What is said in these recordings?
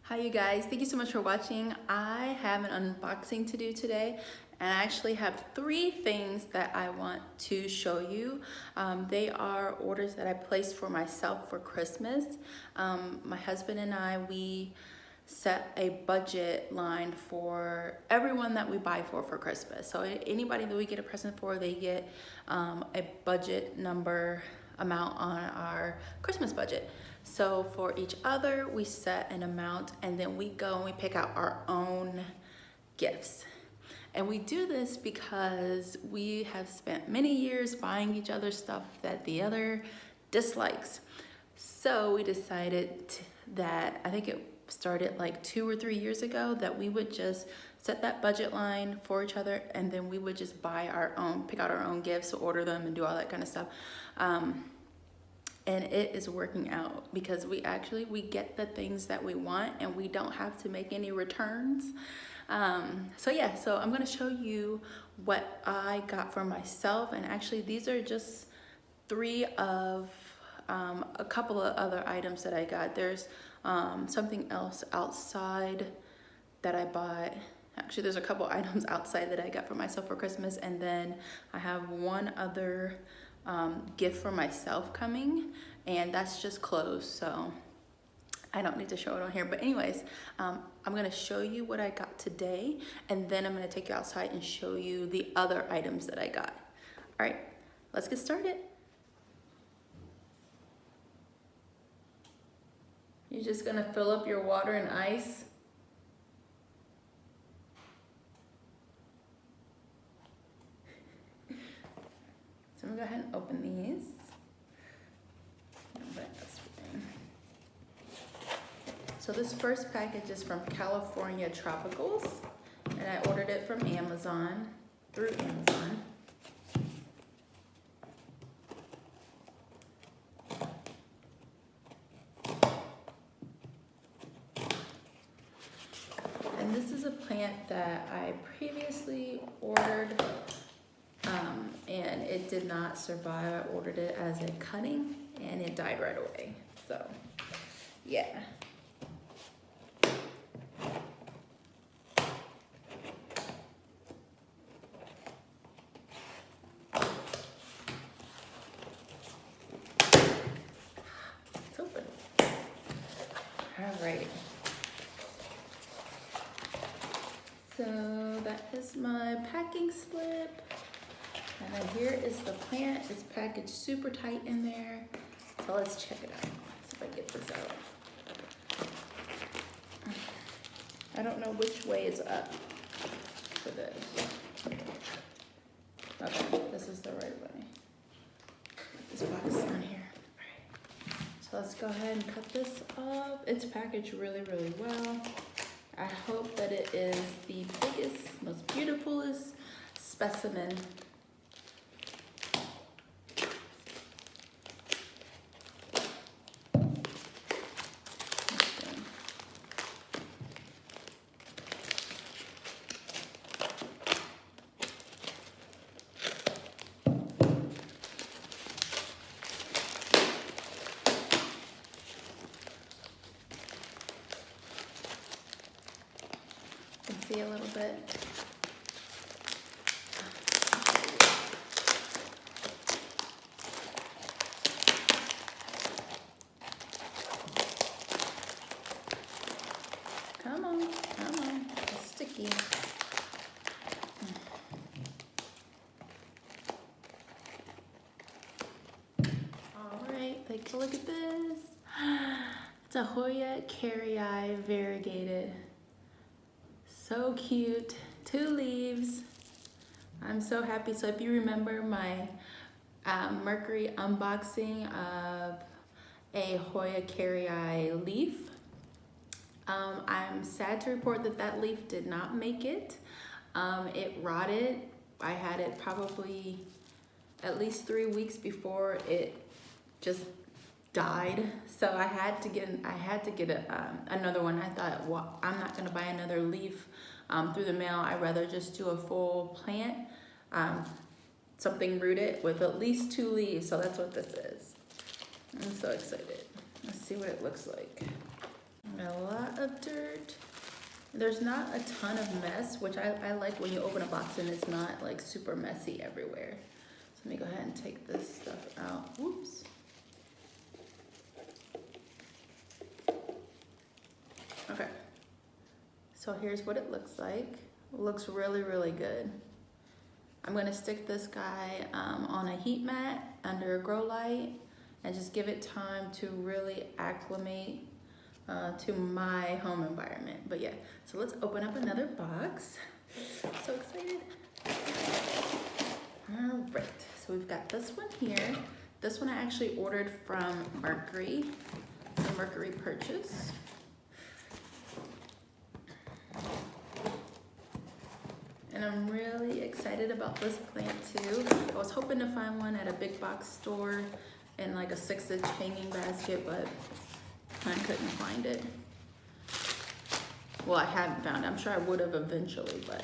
Hi you guys, thank you so much for watching. I have an unboxing to do today, and I actually have 3 things that I want to show you. They are orders that I placed for myself for Christmas. My husband and I, we set a budget line for everyone that we buy for Christmas. So anybody that we get a present for, they get a budget number amount on our Christmas budget. So for each other, we set an amount, and then we go and we pick out our own gifts. And we do this because we have spent many years buying each other stuff that the other dislikes. So we decided that, I think it started like 2 or 3 years ago, that we would just set that budget line for each other, and then we would just buy our own, pick out our own gifts, order them, and do all that kind of stuff. And it is working out because we get the things that we want, and we don't have to make any returns. So I'm gonna show you what I got for myself, and actually these are just 3 of a couple of other items that I got. There's something else outside that I bought. Actually, there's a couple items outside that I got for myself for Christmas, and then I have one other gift for myself coming, and that's just clothes, so I don't need to show it on here. But anyways, I'm gonna show you what I got today, and then I'm gonna take you outside and show you the other items that I got. All right, let's get started. You're just gonna fill up your water and ice. So I'm gonna go ahead and open these. So this first package is from California Tropicals, and I ordered it from Amazon, through Amazon. And this is a plant that I previously ordered, and it did not survive. I ordered it as a cutting, and it died right away. So, yeah. It's open. All right. So that is my packing slip. And then here is the plant. It's packaged super tight in there. So let's check it out. See if I get this out. I don't know which way is up for this. Okay, this is the right way. Put this box on here. All right. So let's go ahead and cut this off. It's packaged really, really well. I hope that it is the biggest, most beautifulest specimen. See a little bit. Come on, it's sticky. All right, take a look at this. It's a Hoya Kerrii variegated. So cute, 2 leaves. I'm so happy. So if you remember my Mercari unboxing of a Hoya Kerrii leaf, I'm sad to report that that leaf did not make it. It rotted. I had it probably at least 3 weeks before it just died. So I had to get another one. I thought, well, I'm not gonna buy another leaf through the mail. I'd rather just do a full plant, something rooted with at least 2 leaves. So that's what this is. I'm so excited. Let's see what it looks like. Got a lot of dirt. There's not a ton of mess, which I like when you open a box and it's not like super messy everywhere. So let me go ahead and take this stuff out. Whoops. Okay. So here's what it looks like. It looks really, really good. I'm gonna stick this guy on a heat mat under a grow light and just give it time to really acclimate to my home environment. But yeah, so let's open up another box. So excited. All right, so we've got this one here. This one I actually ordered from Mercari, a Mercari purchase. And I'm really excited about this plant too. I was hoping to find one at a big box store in like a 6-inch hanging basket, but I couldn't find it. Well, I haven't found it. I'm sure I would have eventually, but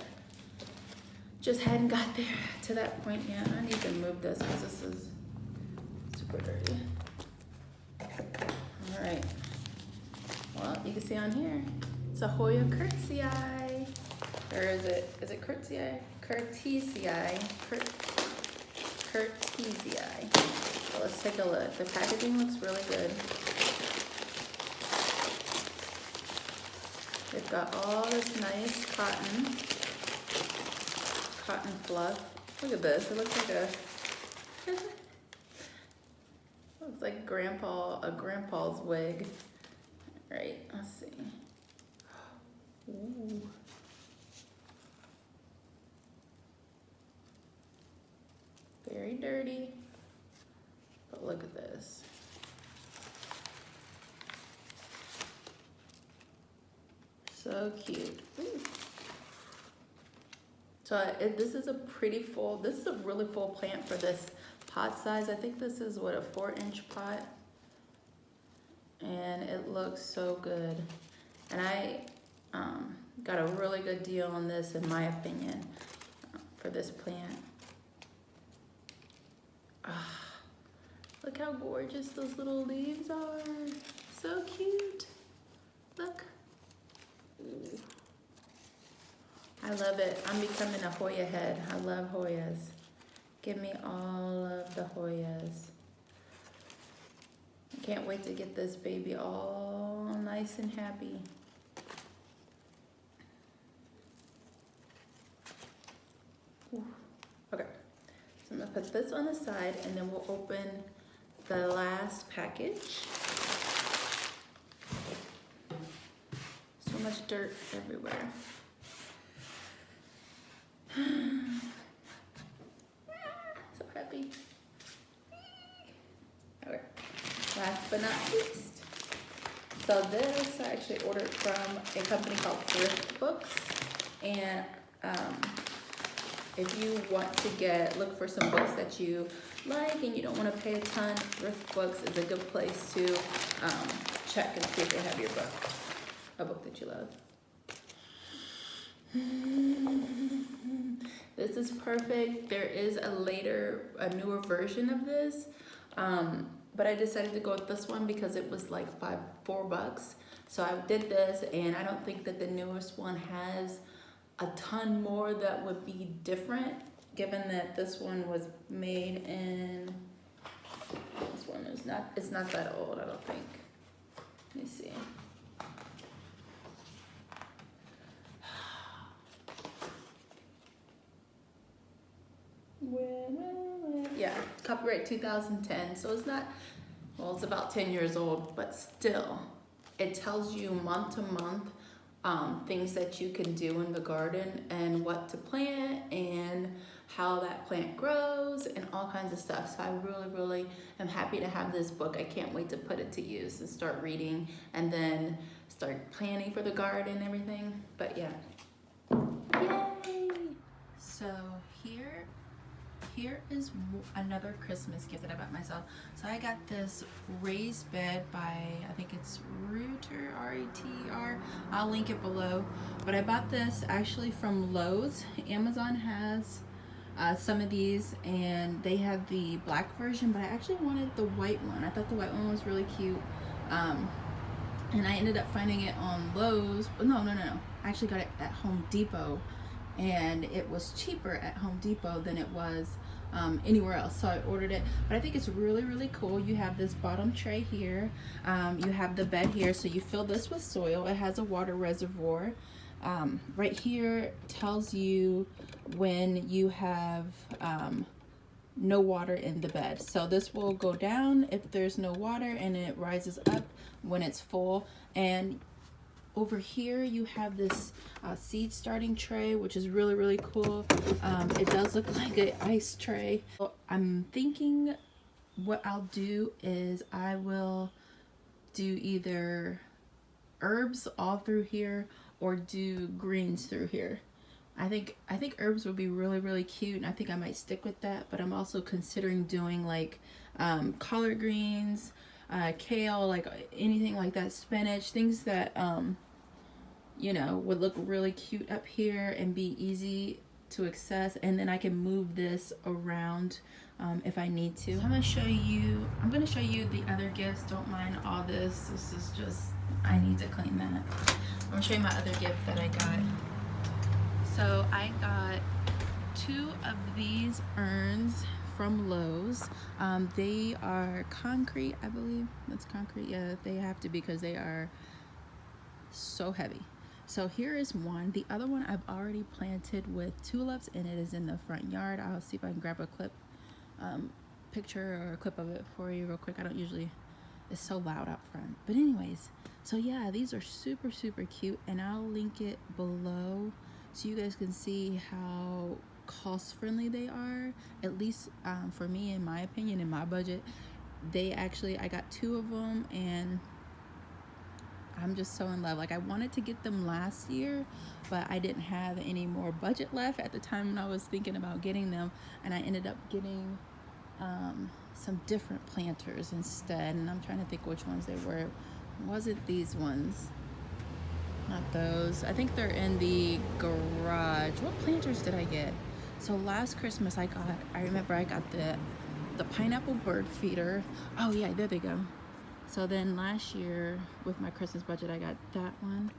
just hadn't got there to that point yet. I need to move this because this is super dirty. All right. Well, you can see on here, it's a Hoya Curtisii. Or is it Curtisii? Curtisii. Curtisii. So let's take a look. The packaging looks really good. They've got all this nice cotton fluff. Look at this. It looks like a grandpa's wig. All right, let's see. Ooh. Very dirty, but look at this. So cute. Ooh. So this is a pretty full, this is a really full plant for this pot size. I think this is what, a 4-inch pot? And it looks so good. And I got a really good deal on this, in my opinion, for this plant. Look how gorgeous those little leaves are. So cute. Look. Ooh. I love it. I'm becoming a Hoya head. I love Hoyas. Give me all of the Hoyas. I can't wait to get this baby all nice and happy. Ooh. Okay. So I'm gonna put this on the side and then we'll open the last package. So much dirt everywhere. So happy. Okay. Last but not least. So this I actually ordered from a company called Thrift Books, and if you want to look for some books that you like and you don't want to pay a ton, Thrift Books is a good place to check and see if they have your book, a book that you love. This is perfect. There is a newer version of this, but I decided to go with this one because it was like $4. So I did this, and I don't think that the newest one has a ton more that would be different, given that this one was made in, this one is not, it's not that old, I don't think. Let me see. Yeah, copyright 2010, so it's not, well, it's about 10 years old, but still, it tells you month to month things that you can do in the garden and what to plant and how that plant grows and all kinds of stuff. So I really, really am happy to have this book. I can't wait to put it to use and start reading and then start planning for the garden and everything. But yeah, yay! So here is another Christmas gift that I bought myself. So I got this raised bed by, I think it's Rooter, R-E-T-R. I'll link it below. But I bought this actually from Lowe's. Amazon has some of these, and they have the black version, but I actually wanted the white one. I thought the white one was really cute. And and I ended up finding it on Lowe's. No, I actually got it at Home Depot, and it was cheaper at Home Depot than it was anywhere else, so I ordered it. But I think it's really cool. You have this bottom tray here, you have the bed here, so you fill this with soil. It has a water reservoir. Right here tells you when you have no water in the bed, so this will go down if there's no water, and it rises up when it's full. And over here you have this seed starting tray, which is really cool. It does look like an ice tray. So I'm thinking what I'll do is I will do either herbs all through here or do greens through here. I think herbs would be really cute, and I think I might stick with that. But I'm also considering doing like collard greens, kale, like anything like that, spinach, things that you know, would look really cute up here and be easy to access. And then I can move this around if I need to. So I'm gonna show you the other gifts. Don't mind all this. This is just, I need to clean that. I'm gonna show you my other gift that I got. So I got 2 of these urns from Lowe's. They are concrete, I believe. That's concrete. Yeah, they have to be because they are so heavy. So here is one. The other one I've already planted with tulips, and it is in the front yard. I'll see if I can grab a clip, picture or a clip of it for you real quick. I don't usually, it's so loud out front. But anyways, so yeah, these are super cute, and I'll link it below so you guys can see how cost friendly they are. At least for me, in my opinion, in my budget. They actually, I got 2 of them, and I'm just so in love. Like, I wanted to get them last year, but I didn't have any more budget left at the time when I was thinking about getting them, and I ended up getting some different planters instead. And I'm trying to think which ones they were. It wasn't these ones, not those. I think they're in the garage. What planters did I get? So last Christmas I remember I got the pineapple bird feeder. Oh yeah, there they go. So then last year with my Christmas budget, I got that one,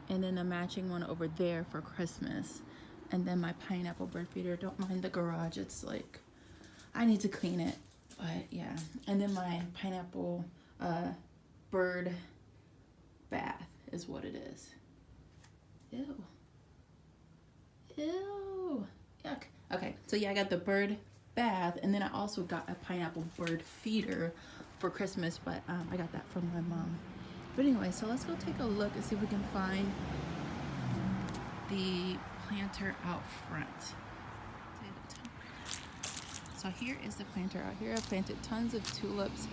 and then a matching one over there for Christmas, and then my pineapple bird feeder. Don't mind the garage, it's like, I need to clean it, but yeah. And then my pineapple bird bath is what it is. Ew. Yuck. Okay, so yeah, I got the bird bath, and then I also got a pineapple bird feeder for Christmas, but I got that from my mom. But anyway, so let's go take a look and see if we can find the planter out front. So here is the planter out here. I planted tons of tulips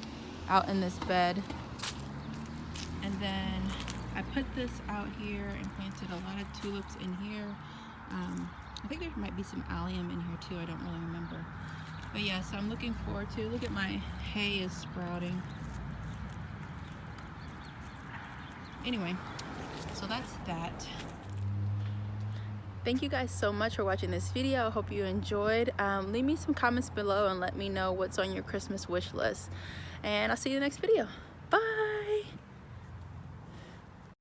out in this bed, and then I put this out here and planted a lot of tulips in here. I think there might be some allium in here too, I don't really remember. But yeah, so I'm looking forward to, look at my hay is sprouting. Anyway, so that's that. Thank you guys so much for watching this video. I hope you enjoyed. Leave me some comments below and let me know what's on your Christmas wish list. And I'll see you in the next video. Bye!